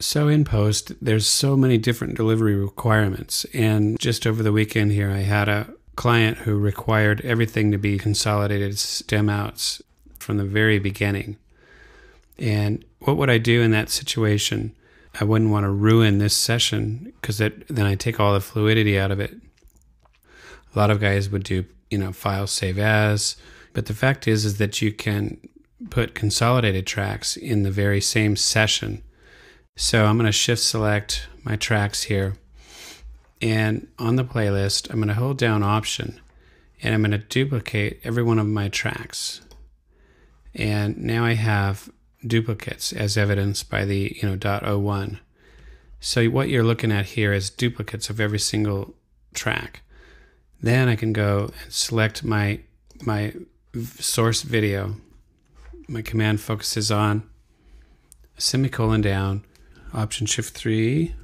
So in post, there's so many different delivery requirements. And just over the weekend here, I had a client who required everything to be consolidated stem outs from the very beginning. And what would I do in that situation? I wouldn't want to ruin this session because then I take all the fluidity out of it. A lot of guys would do, file save as, but the fact is that you can put consolidated tracks in the very same session. So I'm going to shift select my tracks here, and on the playlist, I'm going to hold down Option, and I'm going to duplicate every one of my tracks. And now I have duplicates as evidenced by the .01. So what you're looking at here is duplicates of every single track. Then I can go and select my source video. My command focuses on, semicolon down, Option Shift 3,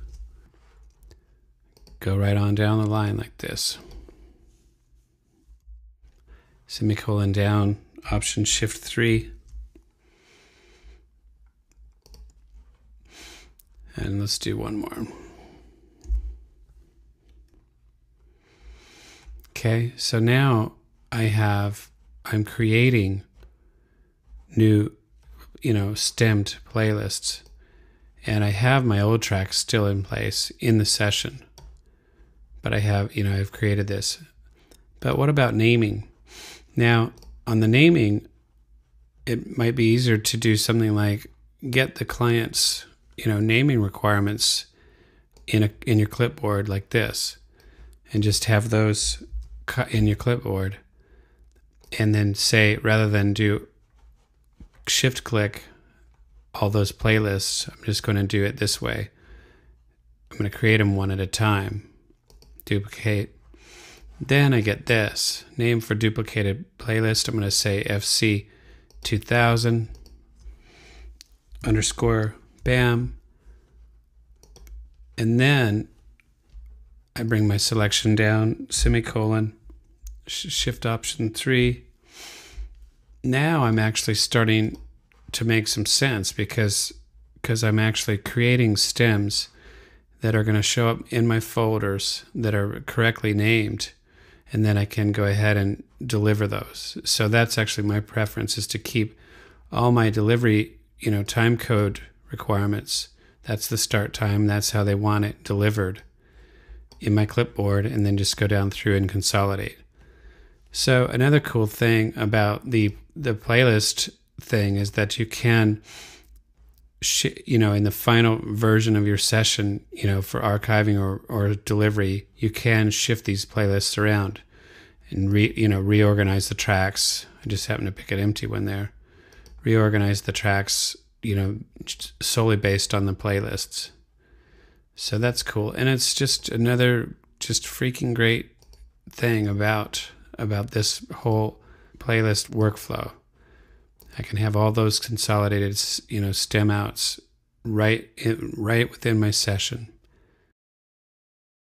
go right on down the line like this. Semicolon down, Option Shift 3. And let's do one more. Okay, so now I'm creating new, stemmed playlists. And I have my old tracks still in place in the session. But I have, I've created this. But what about naming? Now, on the naming, it might be easier to do something like get the client's, naming requirements in your clipboard like this. And just have those in your clipboard. And then say, rather than do shift click all those playlists, I'm just going to do it this way. I'm going to create them one at a time. Duplicate. Then I get this name for duplicated playlist. I'm going to say FC 2000 underscore bam. And then I bring my selection down, semicolon, shift Option 3. Now I'm actually starting to make some sense because I'm actually creating stems that are going to show up in my folders that are correctly named, and then I can go ahead and deliver those. So that's actually my preference, is to keep all my delivery, time code requirements. That's the start time. That's how they want it delivered in my clipboard, and then just go down through and consolidate. So another cool thing about the playlist thing is that you can, in the final version of your session, for archiving or delivery, you can shift these playlists around and reorganize the tracks. I just happen to pick an empty one there. Reorganize the tracks, solely based on the playlists. So that's cool. And it's just another freaking great thing about this whole playlist workflow. I can have all those consolidated, stem outs right within my session.